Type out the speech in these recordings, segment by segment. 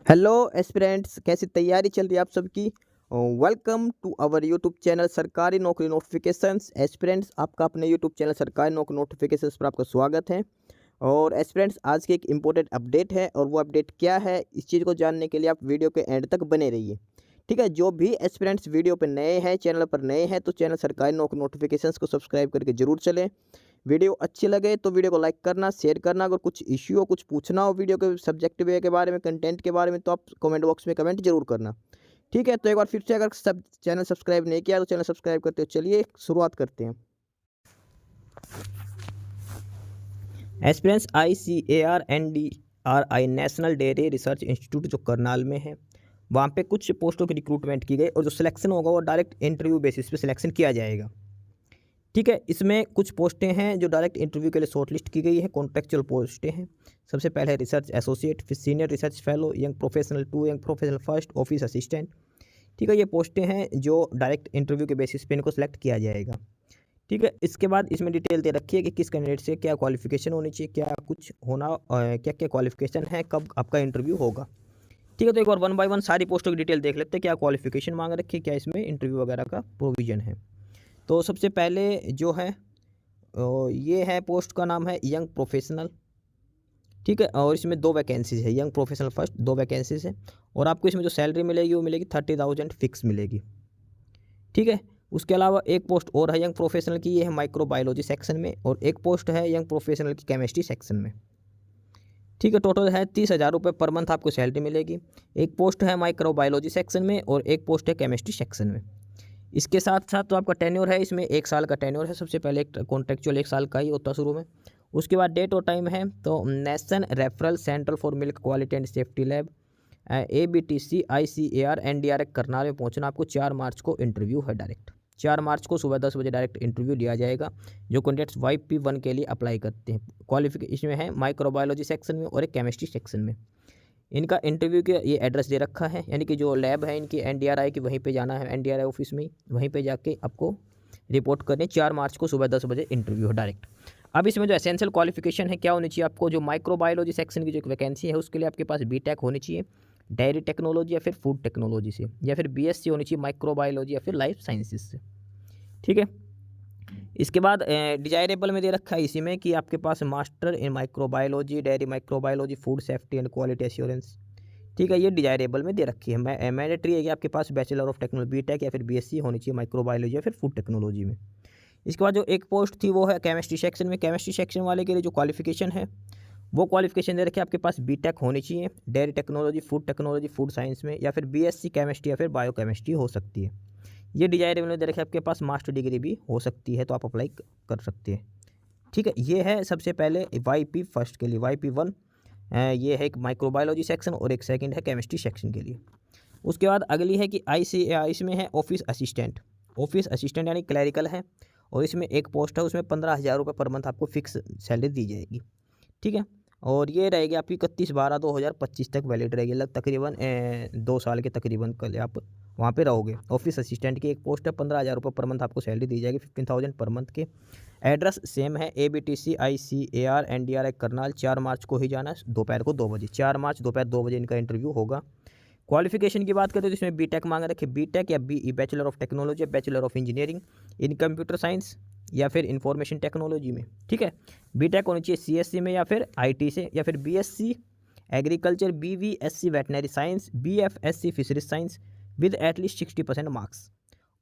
Hello aspirants, कैसी तैयारी चल रही है आप सबकी। Welcome to our YouTube channel Sarkari Naukri notifications. Aspirants, आपका अपने YouTube channel Sarkari Naukri notifications पर आपका स्वागत है। और एस्पिरेंट्स, आज की एक इम्पोर्टेंट अपडेट है और वो अपडेट क्या है, इस चीज़ को जानने के लिए आप वीडियो के एंड तक बने रहिए। ठीक है, जो भी एस्पिरेंट्स वीडियो पर नए हैं, चैनल पर नए हैं, तो चैनल सरकारी नौकरी नोटिफिकेशंस को सब्सक्राइब करके जरूर चलें। वीडियो अच्छी लगे तो वीडियो को लाइक करना, शेयर करना। अगर कुछ इश्यू हो, कुछ पूछना हो वीडियो के सब्जेक्ट वे के बारे में, कंटेंट के बारे में, तो आप कमेंट बॉक्स में कमेंट जरूर करना। ठीक है, तो एक बार फिर से, अगर सब चैनल सब्सक्राइब नहीं किया तो चैनल सब्सक्राइब करते हो। चलिए शुरुआत करते हैं। Aspirants ICAR-NDRI national dairy research institute जो करनाल में है, वहाँ पे कुछ पोस्टों की रिक्रूटमेंट की गई और जो सिलेक्शन होगा वो डायरेक्ट इंटरव्यू बेसिस पे सिलेक्शन किया जाएगा। ठीक है, इसमें कुछ पोस्टें हैं जो डायरेक्ट इंटरव्यू के लिए शॉर्टलिस्ट की गई है। कॉन्ट्रेक्चुअल पोस्टें हैं। सबसे पहले रिसर्च एसोसिएट, फिर senior research fellow, young professional 2, young professional first, office assistant. ठीक है, ये पोस्टें हैं जो डायरेक्ट इंटरव्यू के बेसिस पे इनको सेलेक्ट किया जाएगा। ठीक है, इसके बाद इसमें डिटेल दे रखी है कि किस कैंडिडेट से क्या क्वालिफिकेशन होनी चाहिए, क्या कुछ होना, क्या क्या क्वालिफिकेशन है, कब आपका इंटरव्यू होगा। ठीक है, तो एक बार वन बाय वन सारी पोस्टों की डिटेल देख लेते हैं। क्या क्वालिफिकेशन मांग रखी है, क्या इसमें इंटरव्यू वगैरह का प्रोविज़न है। तो सबसे पहले जो है ये है, पोस्ट का नाम है यंग प्रोफेशनल। ठीक है, और इसमें 2 वैकेंसीज़ है। यंग प्रोफेशनल फर्स्ट 2 वैकेंसीज़ है और आपको इसमें जो सैलरी मिलेगी वो मिलेगी 30,000 फिक्स मिलेगी। ठीक है, उसके अलावा एक पोस्ट और है यंग प्रोफेशनल की, ये है माइक्रोबायोलॉजी सेक्शन में, और एक पोस्ट है यंग प्रोफेशनल की केमिस्ट्री सेक्शन में। ठीक है, टोटल है 30,000 रुपये पर मंथ आपको सैलरी मिलेगी। एक पोस्ट है माइक्रोबायोलॉजी सेक्शन में और एक पोस्ट है केमिस्ट्री सेक्शन में। इसके साथ साथ तो आपका टेन्योर है, इसमें 1 साल का टेन्योर है। सबसे पहले एक कॉन्ट्रेक्चुअल 1 साल का ही होता शुरू में। उसके बाद डेट और टाइम है, तो nation referral central for milk quality and safety lab ABTC ICAR NDRI Karnal में पहुंचना। आपको 4 मार्च को इंटरव्यू है डायरेक्ट। 4 मार्च को सुबह 10 बजे डायरेक्ट इंटरव्यू लिया जाएगा। जो कैंडिडेट्स YP1 के लिए अप्लाई करते हैं, क्वालिफिकेशन में है माइक्रोबायोलॉजी सेक्शन में और एक केमिस्ट्री सेक्शन में। इनका इंटरव्यू के ये एड्रेस दे रखा है, यानी कि जो लैब है इनकी NDRI की, वहीं पे जाना है, NDRI ऑफिस में, वहीं पे जाके आपको रिपोर्ट करने। 4 मार्च को सुबह 10 बजे इंटरव्यू है डायरेक्ट। अब इसमें जो एसेंशियल क्वालिफिकेशन है, क्या होनी चाहिए आपको, जो माइक्रोबायोलॉजी सेक्शन की जो एक वैकेंसी है उसके लिए आपके पास BTech होनी चाहिए, डेयरी टेक्नोलॉजी या फिर फूड टेक्नोलॉजी से, या फिर BSc होनी चाहिए माइक्रोबायोलॉजी या फिर लाइफ साइंसेज से। ठीक है, इसके बाद डिजायरेबल में दे रखा है इसी में कि आपके पास master in microbiology, dairy microbiology, food safety and quality assurance. ठीक है, ये डिजायरेबल में दे रखी है। मैंडेटरी है कि आपके पास बैचलर ऑफ टेक्नोलॉजी BTech या फिर BSc होनी चाहिए माइक्रोबायोलॉजी या फिर फूड टेक्नोलॉजी में। इसके बाद जो एक पोस्ट थी वो है केमिस्ट्री सेक्शन में। केमिस्ट्री सेक्शन वाले के लिए जो क्वालिफिकेशन है, वो क्वालिफिकेशन दे रखी है आपके पास BTech होनी चाहिए, डेयरी टेक्नोलॉजी, फूड साइंस में, या फिर BSc केमिस्ट्री या फिर बायो केमिस्ट्री हो सकती है। ये डिजायरेबल में दे रखा है आपके पास मास्टर डिग्री भी हो सकती है, तो आप अप्लाई कर सकते हैं। ठीक है, ये है सबसे पहले YP फर्स्ट के लिए। YP1 ये है एक माइक्रोबायोलॉजी सेक्शन और एक सेकंड है केमिस्ट्री सेक्शन के लिए। उसके बाद अगली है कि ICAR, इसमें है ऑफिस असिस्टेंट। ऑफिस असिस्टेंट यानी क्लैरिकल है, और इसमें एक पोस्ट है, उसमें 15,000 रुपये पर मंथ आपको फिक्स सैलरी दी जाएगी। ठीक है, और ये रहेगी आपकी 31/12/2025 तक वैलिड रहेगी। तकरीबन 2 साल के तकरीबन कल आप वहाँ पे रहोगे। ऑफिस असिस्टेंट की एक पोस्ट है, 15,000 रुपये पर मंथ आपको सैलरी दी जाएगी, 15,000 पर मंथ के। एड्रेस सेम है, ABTC ICAR NDRI करनाल। 4 मार्च को ही जाना है, दोपहर को 2 बजे। 4 मार्च दोपहर 2 बजे इनका इंटरव्यू होगा। क्वालिफिकेशन की बात करें तो इसमें BTech मांग रखे, BTech या BE bachelor of technology, bachelor of engineering in computer science या फिर इंफॉर्मेशन टेक्नोलॉजी में। ठीक है, BTech होनी चाहिए CSC में या फिर IT से, या फिर BSc agriculture, BVSc veterinary science, BFSc fisheries science with at least 60% marks,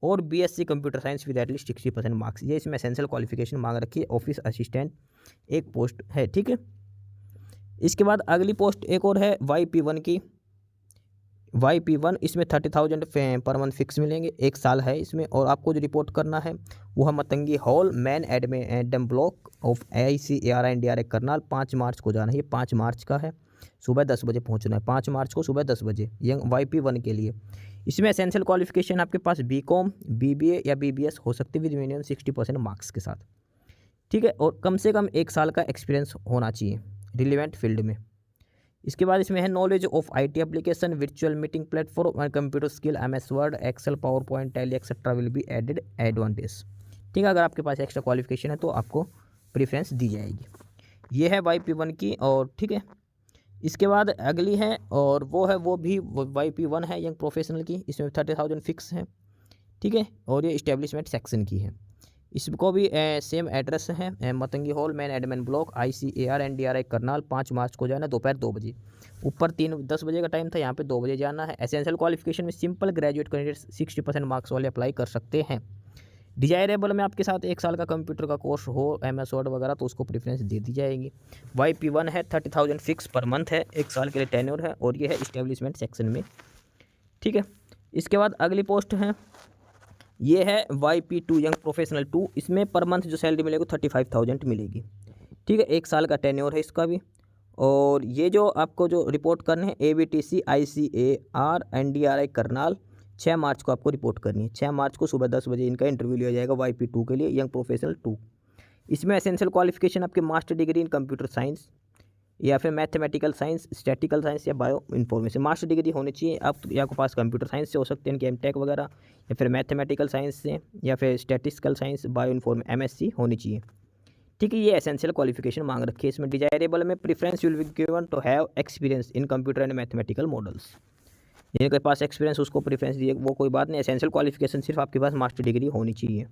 और BSc computer science with at least 60% marks. ये इसमें एसेंशियल क्वालिफिकेशन मांग रखी है। ऑफिस असिस्टेंट एक पोस्ट है। ठीक है, इसके बाद अगली पोस्ट एक और है YP1 की। YP1 इसमें 30,000 पर मंथ फिक्स मिलेंगे, 1 साल है इसमें, और आपको जो रिपोर्ट करना है वो है Matangi hall, man Adam block of ICAR NDRI Karnal. 5 मार्च को जाना है, ये 5 मार्च का है, सुबह 10 बजे पहुंचना है। 5 मार्च को सुबह 10 बजे यंग YP1 के लिए। इसमें एसेंशियल क्वालिफिकेशन आपके पास BCom, BBA या BBS हो सकती है विद मिनिमम 60% मार्क्स के साथ। ठीक है, और कम से कम 1 साल का एक्सपीरियंस होना चाहिए रिलेवेंट फील्ड में। इसके बाद इसमें है knowledge of IT application, virtual meeting platform और computer skill, MS word, excel, PowerPoint, tally etcetera will be added advantage. ठीक है, अगर आपके पास एक्स्ट्रा क्वालिफिकेशन है तो आपको प्रेफरेंस दी जाएगी। ये है YP1 की। और ठीक है, इसके बाद अगली है और वो भी YP1 है यंग प्रोफेशनल की, इसमें 30,000 फिक्स है, ठीक है। और ये इस्टेब्लिशमेंट सेक्शन की है, इसको भी सेम एड्रेस है, Matangi hall main admin block ICAR NDRI Karnal, 5 मार्च को जाना दोपहर 2 बजे। ऊपर 10 बजे का टाइम था, यहाँ पे 2 बजे जाना है। एसेंशियल क्वालिफिकेशन में सिंपल ग्रेजुएट कैंडिडेट्स 60% मार्क्स वाले अप्लाई कर सकते हैं। डिजायरेबल में आपके साथ 1 साल का कंप्यूटर का कोर्स हो, MS वर्ड वगैरह, तो उसको प्रेफरेंस दे दी जाएगी। YP1 है 30,000 फिक्स पर मंथ है, 1 साल के लिए टेन्योर है, और ये है इस्टेब्लिशमेंट सेक्शन में, ठीक है। इसके बाद अगली पोस्ट है, ये है YP2 यंग प्रोफेशनल 2, इसमें पर मंथ जो सैलरी मिलेगी 35,000 मिलेगी, ठीक है। 1 साल का टेन्योर है इसका भी। और ये जो आपको जो रिपोर्ट करने हैं ABTC ICAR NDRI करनाल, 6 मार्च को आपको रिपोर्ट करनी है। 6 मार्च को सुबह 10 बजे इनका इंटरव्यू लिया जाएगा YP2 के लिए यंग प्रोफेशनल 2। इसमें एसेंशियल क्वालिफिकेशन आपके master degree in computer science या फिर मैथमेटिकल साइंस, स्टैटिकल साइंस या बायो इन्फॉर्मेशन, मास्टर डिग्री होनी चाहिए। आप या आपके पास कंप्यूटर साइंस से हो सकते हैं कि MTech वगैरह, या फिर मैथमेटिकल साइंस से, या फिर statistical science, bio inform MSc होनी चाहिए, ठीक है। ये एसेंशियल क्वालिफिकेशन मांग रखी है। इसमें डिजायरेबल में preference will be given to have experience in computer and mathematical models, जिनके पास एक्सपीरियंस उसको प्रेफरेंस दिए, वो कोई बात नहीं। एसेंशियल क्वालिफिकेशन सिर्फ आपके पास मास्टर डिग्री होनी चाहिए।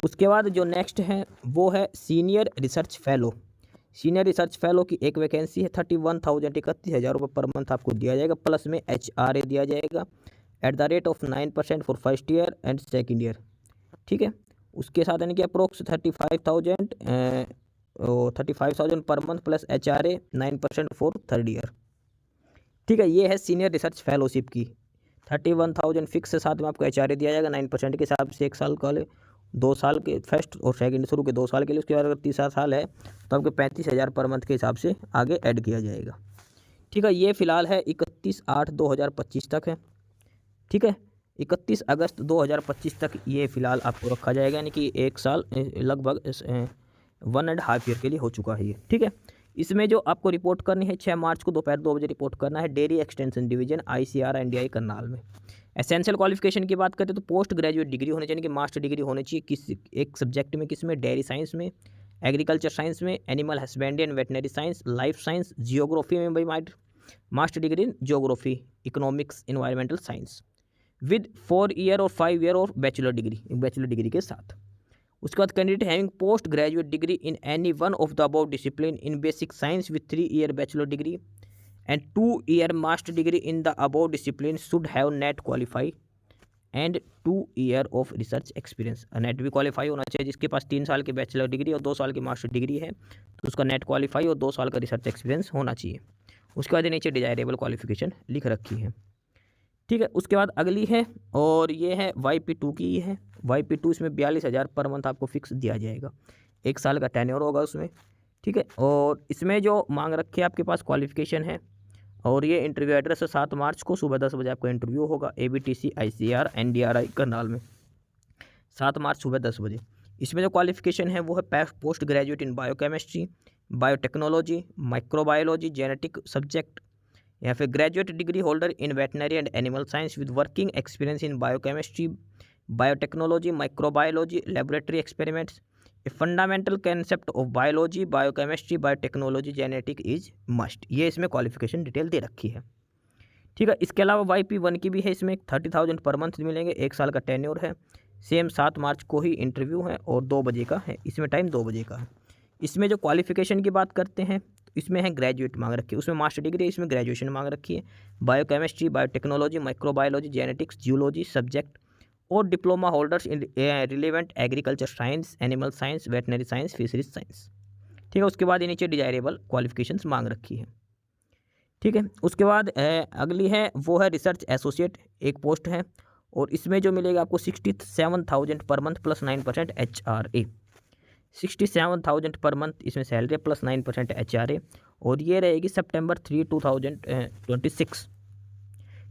उसके बाद जो नेक्स्ट है वो है senior research fellow. Senior research fellow की एक वैकेंसी है, 31,000 31,000 रुपये पर मंथ आपको दिया जाएगा, प्लस में HRA दिया जाएगा at the rate of 9% for first year and second year, ठीक है। उसके साथ यानी कि approx 35,000 per month plus HRA 9% for third year, ठीक है। ये है सीनियर रिसर्च फेलोशिप की, 31,000 फिक्स, साथ में आपको HRA दिया जाएगा 9% के हिसाब से 1 साल का, 2 साल के फर्स्ट और सेकंड शुरू के 2 साल के लिए। उसके बाद अगर तीसरा साल है तो आपके 35,000 पर मंथ के हिसाब से आगे ऐड किया जाएगा, ठीक है। ये फिलहाल है 31/8/2025 तक है, ठीक है। 31 अगस्त 2025 तक ये फिलहाल आपको रखा जाएगा, यानी कि 1 साल लगभग 1.5 ईयर के लिए हो चुका है ये, ठीक है। इसमें जो आपको रिपोर्ट करनी है 6 मार्च को दोपहर 2 बजे रिपोर्ट करना है, dairy extension division ICAR NDI Karnal में। एसेंशियल क्वालिफिकेशन की बात करें तो पोस्ट ग्रेजुएट डिग्री होनी चाहिए, कि मास्टर डिग्री होनी चाहिए किस एक सब्जेक्ट में, किस में, डेयरी साइंस में, एग्रीकल्चर साइंस में, animal husbandry and veterinary science, life science, geography में भाई master degree in geography, economics, environmental science with 4 year और 5 ईयर और बैचलर डिग्री के साथ। उसके बाद candidate having post graduate degree in any one of the above discipline in basic science with 3 year bachelor degree and 2 year master degree in the above discipline should have net qualify and 2 year of research experience। Net भी qualify होना चाहिए, जिसके पास 3 साल की bachelor degree और 2 साल की master degree है तो उसका नेट क्वालिफाई और 2 साल का रिसर्च एक्सपीरियंस होना चाहिए। उसके बाद नीचे डिजायरेबल क्वालिफिकेशन लिख रखी है, ठीक है। उसके बाद अगली है और ये है YP2 की है। YP2 इसमें 42,000 पर मंथ आपको फिक्स दिया जाएगा, 1 साल का टेन्योर होगा उसमें, ठीक है। और इसमें जो मांग रखी है आपके पास क्वालिफिकेशन है, और ये इंटरव्यू एड्रेस है 7 मार्च को सुबह 10 बजे आपको इंटरव्यू होगा ABTC ICAR NDRI करनाल में, 7 मार्च सुबह 10 बजे। इसमें जो क्वालिफिकेशन है वो है post graduate in biochemistry, biotechnology, microbiology, genetic subject, या फिर graduate degree holder in veterinary and animal science with working experience in biochemistry, biotechnology, microbiology, laboratory experiments, a fundamental concept of biology, biochemistry, biotechnology, genetic is must. ये इसमें qualification detail दे रखी है, ठीक है। इसके अलावा YP1 की भी है, इसमें 30,000 पर मंथ मिलेंगे, 1 साल का टेन्योर है, सेम 7 मार्च को ही इंटरव्यू है और 2 बजे का है, इसमें टाइम 2 बजे का है। इसमें जो क्वालिफिकेशन की बात करते हैं तो इसमें है ग्रेजुएट मांग रखी है, उसमें मास्टर डिग्री है, इसमें ग्रेजुएशन मांग रखी है, biochemistry, biotechnology, microbiology, genetics, geology subject, और diploma holders in relevant agriculture science, animal science, veterinary science, fisheries science, ठीक है। उसके बाद ये नीचे डिजायरेबल क्वालिफिकेशंस मांग रखी है, ठीक है। उसके बाद अगली है वो है रिसर्च एसोसिएट, एक पोस्ट है, और इसमें जो मिलेगा आपको 67,000 per month plus 9% HRA, 67,000 per month इसमें सैलरी प्लस 9% HRA, और ये रहेगी September 3, 2026,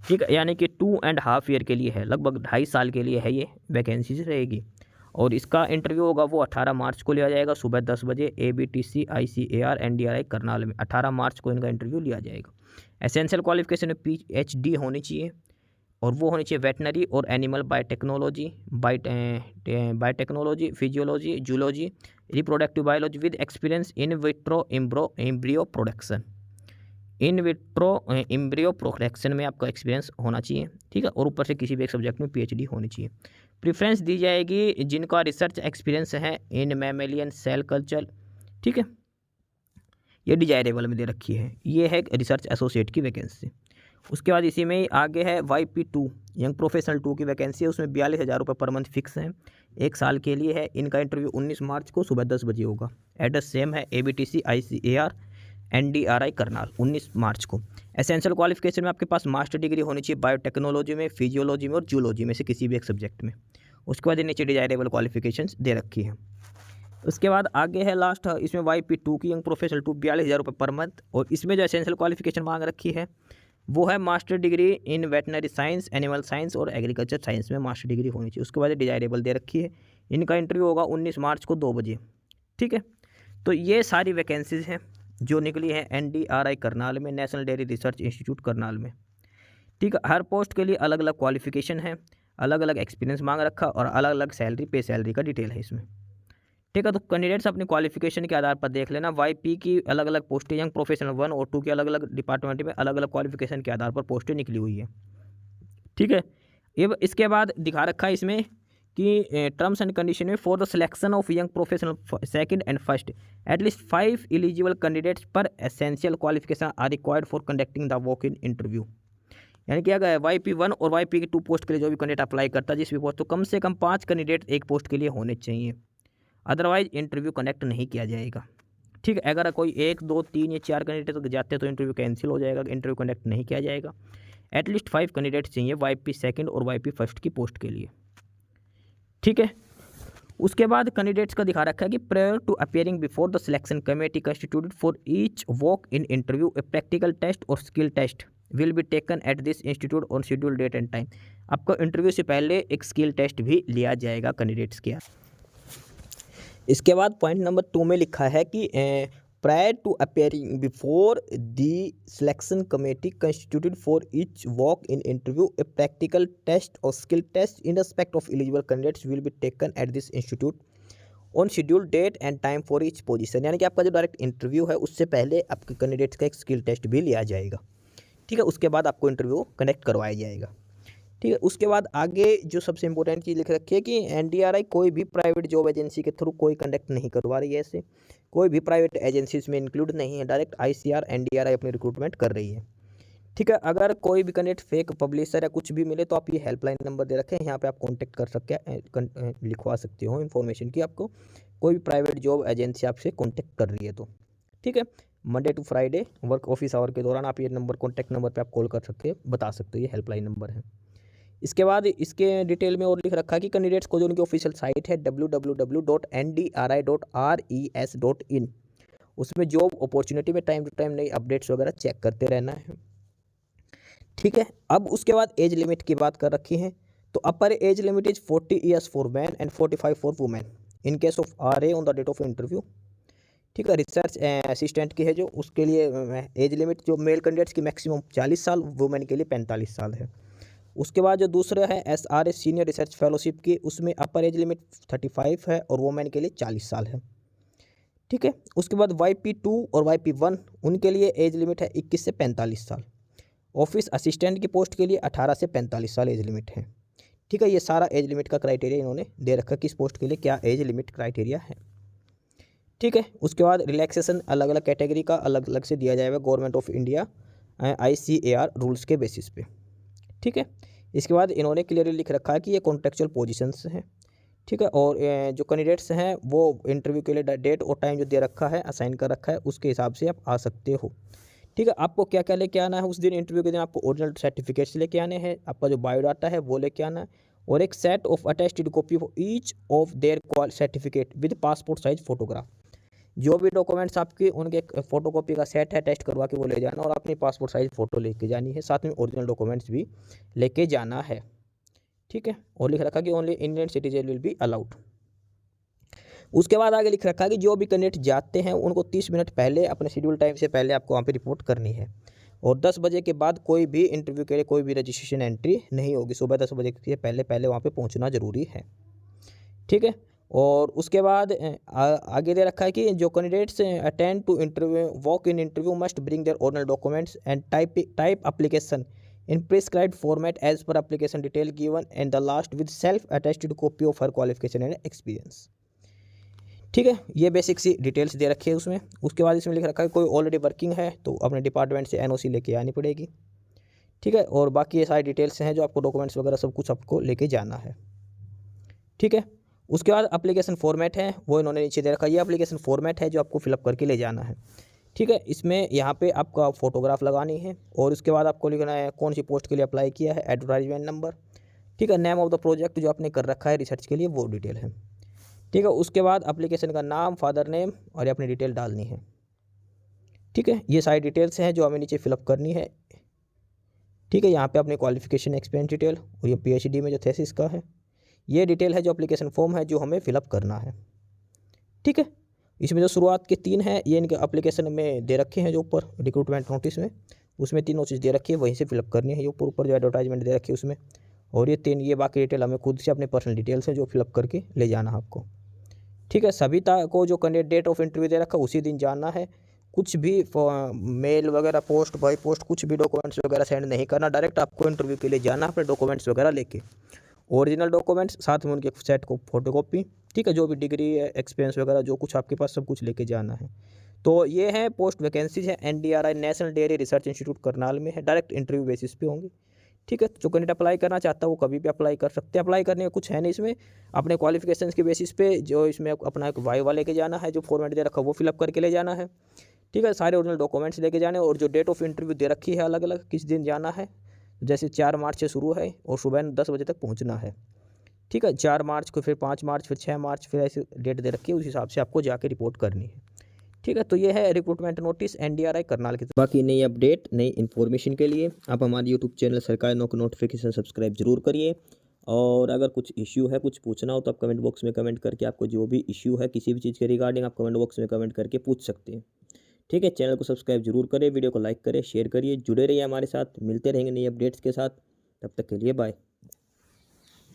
ठीक है। यानी कि 2.5 ईयर के लिए है, लगभग 2.5 साल के लिए है ये वैकेंसीज रहेगी। और इसका इंटरव्यू होगा वो 18 मार्च को लिया जाएगा सुबह 10 बजे ABTC ICAR NDRI करनाल में, 18 मार्च को इनका इंटरव्यू लिया जाएगा। एसेंशियल क्वालिफिकेशन में PhD होनी चाहिए, और वो होनी चाहिए वेटनरी और animal biotechnology, biotechnology, physiology, zoology, reproductive biology with experience in vitro embryo production, in vitro embryo production में आपका एक्सपीरियंस होना चाहिए, ठीक है, और ऊपर से किसी भी एक सब्जेक्ट में पीएचडी होनी चाहिए। प्रेफरेंस दी जाएगी जिनका रिसर्च एक्सपीरियंस है इन मैमेलियन सेल कल्चर, ठीक है, ये डिजायरेबल में दे रखी है। ये है रिसर्च एसोसिएट की वैकेंसी। उसके बाद इसी में ही आगे है YP2 यंग प्रोफेशनल 2 की वैकेंसी है, उसमें 42,000 रुपये पर मंथ फिक्स है, 1 साल के लिए है। इनका इंटरव्यू 19 मार्च को सुबह 10 बजे होगा। एड्रेस सेम है, ABTC ICAR NDRI करनाल, 19 मार्च को। एसेंशियल क्वालिफिकेशन में आपके पास मास्टर डिग्री होनी चाहिए बायोटेक्नोलॉजी में, फिजियोलॉजी में और जूलॉजी में से किसी भी एक सब्जेक्ट में। उसके बाद नीचे डिजायरेबल क्वालिफिकेशंस दे रखी है। उसके बाद आगे है लास्ट, इसमें YP2 की यंग प्रोफेशनल 2 42,000 रुपये पर मंथ, और इसमें जो एसेंशियल क्वालिफिकेशन मांग रखी है वो है master degree in veterinary science, animal science और एग्रीकल्चर साइंस में मास्टर डिग्री होनी चाहिए। उसके बाद डिजायरेबल दे रखी है। इनका इंटरव्यू होगा 19 मार्च को 2 बजे, ठीक है। तो ये सारी वैकेंसीज हैं जो निकली है NDRI करनाल में, national dairy research institute Karnal में, ठीक है। हर पोस्ट के लिए अलग अलग क्वालिफिकेशन है, अलग अलग एक्सपीरियंस मांग रखा और अलग अलग सैलरी, पे सैलरी का डिटेल है इसमें, ठीक है। तो कैंडिडेट्स अपनी क्वालिफिकेशन के आधार पर देख लेना। YP की अलग अलग पोस्टें, यंग प्रोफेशनल 1 और 2 की अलग अलग डिपार्टमेंट में अलग अलग क्वालिफिकेशन के आधार पर पोस्टें निकली हुई है, ठीक है। ये इसके बाद दिखा रखा है इसमें कि टर्म्स एंड कंडीशन में for the selection of young professional second and first at least 5 eligible candidates पर essential qualification are required for conducting the walk in interview. यानी क्या गया YP1 और YP2 पोस्ट के लिए जो भी कैंडिडेट अप्लाई करता है जिस भी पोस्ट, तो कम से कम 5 कैंडिडेट एक पोस्ट के लिए होने चाहिए, अदरवाइज इंटरव्यू कंडक्ट नहीं किया जाएगा, ठीक है। अगर कोई 1, 2, 3 या 4 कैंडिडेट तक जाते हैं तो इंटरव्यू कैंसिल हो जाएगा, इंटरव्यू कंडक्ट नहीं किया जाएगा। एटलीस्ट 5 कैंडिडेट चाहिए YP सेकंड और YP फर्स्ट की पोस्ट के लिए, ठीक है। उसके बाद कैंडिडेट्स का दिखा रखा है कि prior to appearing before the selection committee constituted for each walk in interview a practical test और skill test will be taken at this institute on schedule date and time. आपको इंटरव्यू से पहले एक स्किल टेस्ट भी लिया जाएगा candidates के। इसके बाद पॉइंट नंबर 2 में लिखा है कि prior to appearing before the selection committee constituted for each walk in interview a practical test और skill test in respect of eligible candidates will be taken at this institute on schedule date and time for each position. यानी कि आपका जो direct interview है उससे पहले आपके candidates का एक स्किल टेस्ट भी लिया जाएगा, ठीक है। उसके बाद आपको इंटरव्यू कनेक्ट करवाया जाएगा, ठीक है। उसके बाद आगे जो सबसे इंपॉर्टेंट चीज़ लिख रखी है कि NDRI कोई भी प्राइवेट जॉब एजेंसी के थ्रू कोई कंडक्ट नहीं करवा रही है, ऐसे कोई भी प्राइवेट एजेंसी इसमें इंक्लूड नहीं है, डायरेक्ट ICAR NDRI अपनी रिक्रूटमेंट कर रही है, ठीक है। अगर कोई भी कैंडिडेट फेक पब्लिशर या कुछ भी मिले तो आप ये हेल्पलाइन नंबर दे रखे हैं, यहाँ पे आप कॉन्टैक्ट कर सकते हैं, लिखवा सकते हो इन्फॉर्मेशन की आपको कोई भी प्राइवेट जॉब एजेंसी आपसे कॉन्टैक्ट कर रही है तो, ठीक है। Monday to Friday work office hour के दौरान आप ये नंबर कॉन्टैक्ट नंबर पे आप कॉल कर सकते हैं, बता सकते हो, ये हेल्पलाइन नंबर है। इसके बाद इसके डिटेल में और लिख रखा है कि कैंडिडेट्स को जो उनकी ऑफिशियल साइट है www.ndri.res.in, उसमें जॉब अपॉर्चुनिटी में टाइम टू टाइम नई अपडेट्स वगैरह चेक करते रहना है, ठीक है। अब उसके बाद एज लिमिट की बात कर रखी है, तो upper age limit is 40 years for man and 45 for women in case of RA on the date of interview, ठीक है। रिसर्च असिस्टेंट की है जो, उसके लिए एज लिमिट जो मेल कैंडिडेट्स की मैक्सिमम 40 साल, वुमेन के लिए 45 साल है। उसके बाद जो दूसरा है SRA सीनियर रिसर्च फेलोशिप की, उसमें अपर एज लिमिट 35 है और वुमेन के लिए 40 साल है, ठीक है। उसके बाद YP2 और YP1 उनके लिए एज लिमिट है 21 से 45 साल। ऑफिस असिस्टेंट की पोस्ट के लिए 18 से 45 साल एज लिमिट है, ठीक है। ये सारा एज लिमिट का क्राइटेरिया इन्होंने दे रखा किस पोस्ट के लिए क्या एज लिमिट क्राइटेरिया है, ठीक है। उसके बाद रिलैक्सेशन अलग अलग कैटेगरी का अलग अलग से दिया जाएगा government of India ICAR rules के बेसिस पे, ठीक है। इसके बाद इन्होंने क्लियरली लिख रखा है कि ये कॉन्ट्रेक्चुअल पोजीशंस हैं, ठीक है। और जो कैंडिडेट्स हैं वो इंटरव्यू के लिए डेट और टाइम जो दे रखा है, असाइन कर रखा है, उसके हिसाब से आप आ सकते हो, ठीक है। आपको क्या क्या लेके आना है उस दिन इंटरव्यू के दिन, आपको ओरिजिनल सर्टिफिकेट्स लेके आने हैं, आपका जो बायोडाटा है वो लेके आना है, और एक set of attested copy of each of their certificate with passport size photograph. जो भी डॉक्यूमेंट्स आपके उनके फोटोकॉपी का सेट है टेस्ट करवा के वो ले जाना, और अपनी पासपोर्ट साइज फ़ोटो लेके जानी है, साथ में ओरिजिनल डॉक्यूमेंट्स भी लेके जाना है, ठीक है। और लिख रखा कि only Indian citizen will be allowed. उसके बाद आगे लिख रखा है कि जो भी कैंडिडेट जाते हैं उनको 30 मिनट पहले अपने शेड्यूल टाइम से पहले आपको वहाँ पे रिपोर्ट करनी है, और 10 बजे के बाद कोई भी इंटरव्यू के लिए कोई भी रजिस्ट्रेशन एंट्री नहीं होगी। सुबह 10 बजे के पहले वहाँ पे पहुँचना ज़रूरी है, ठीक है। और उसके बाद आगे दे रखा है कि जो candidates attend to interview walk in interview must bring their original documents and type application in prescribed format as per application detail given and the last with self attested copy of her qualification and experience. ठीक है, ये basic सी details दे रखी है उसमें। उसके बाद इसमें लिख रखा है कोई ऑलरेडी वर्किंग है तो अपने डिपार्टमेंट से एनओसी लेके आनी पड़ेगी। ठीक है, और बाकी ये सारी डिटेल्स हैं जो आपको डॉक्यूमेंट्स वगैरह सब कुछ आपको लेके जाना है। ठीक है, उसके बाद एप्लीकेशन फॉर्मेट है वो इन्होंने नीचे दे रखा है। ये एप्लीकेशन फॉर्मेट है जो आपको फिलअप करके ले जाना है। ठीक है, इसमें यहाँ पे आपका फ़ोटोग्राफ लगानी है और उसके बाद आपको लिखना है कौन सी पोस्ट के लिए अप्लाई किया है, एडवर्टाइजमेंट नंबर, ठीक है, नेम ऑफ द प्रोजेक्ट जो आपने कर रखा है रिसर्च के लिए वो डिटेल है। ठीक है, उसके बाद एप्लीकेशन का नाम, फादर नेम और ये अपनी डिटेल डालनी है। ठीक है, ये सारी डिटेल्स हैं जो हमें नीचे फिलअप करनी है। ठीक है, यहाँ पे अपनी क्वालिफिकेशन, एक्सपीरियंस डिटेल और ये पीएचडी में जो थेसिस का है ये डिटेल है जो एप्लीकेशन फॉर्म है जो हमें फिलअप करना है। ठीक है, इसमें जो शुरुआत के 3 हैं ये इनके एप्लीकेशन में दे रखे हैं जो ऊपर रिक्रूटमेंट नोटिस में, उसमें तीनों चीज़ दे रखी है वहीं से फिलअप करनी है। ये ऊपर जो एडवर्टाइजमेंट दे रखी है उसमें, और ये 3 ये बाकी डिटेल हमें खुद से अपने पर्सनल डिटेल्स हैं जो फिलअप करके ले जाना है आपको। ठीक है, सभी को जो कैंडिडेट डेट ऑफ इंटरव्यू दे रखा है उसी दिन जाना है। कुछ भी मेल वगैरह, पोस्ट बाय पोस्ट कुछ भी डॉक्यूमेंट्स वगैरह सेंड नहीं करना, डायरेक्ट आपको इंटरव्यू के लिए जाना अपने डॉक्यूमेंट्स वगैरह लेके, ओरिजिनल डॉक्यूमेंट्स साथ में उनके सेट को फोटोकॉपी। ठीक है, जो भी डिग्री है, एक्सपीरियंस वगैरह जो कुछ आपके पास सब कुछ लेके जाना है। तो ये है पोस्ट वैकेंसीज है NDRI national dairy research institute Karnal में है, डायरेक्ट इंटरव्यू बेसिस पे होंगी। ठीक है, तो जो कैंडिडेट अप्लाई करना चाहता है वो कभी भी अप्लाई कर सकते हैं। अप्लाई करने में कुछ है नहीं इसमें, अपने क्वालिफिकेशंस के बेसिस पे जो इसमें अपना एक वाइवा लेके जाना है, जो फॉर्मेट दे रखा है वो फिलअप करके ले जाना है। ठीक है, सारे ओरिजिनल डॉक्यूमेंट्स लेके जाने, और जो डेट ऑफ इंटरव्यू दे रखी है अलग अलग किस दिन जाना है, जैसे 4 मार्च से शुरू है और सुबह 10 बजे तक पहुँचना है। ठीक है, 4 मार्च को, फिर 5 मार्च, फिर 6 मार्च, फिर ऐसे डेट दे रखी है, उस हिसाब से आपको जाके रिपोर्ट करनी है। ठीक है, तो ये है रिक्रूटमेंट नोटिस NDRI करनाल की। बाकी नई अपडेट, नई इन्फॉर्मेशन के लिए आप हमारे यूट्यूब चैनल सरकारी नौकरी नोटिफिकेशन सब्सक्राइब जरूर करिए। और अगर कुछ इश्यू है, कुछ पूछना हो तो आप कमेंट बॉक्स में कमेंट करके आपको जो भी इश्यू है किसी भी चीज़ के रिगार्डिंग आप कमेंट बॉक्स में कमेंट करके पूछ सकते हैं। ठीक है, चैनल को सब्सक्राइब जरूर करें, वीडियो को लाइक करें, शेयर करिए, जुड़े रहिए हमारे साथ, मिलते रहेंगे नई अपडेट्स के साथ। तब तक के लिए बाय।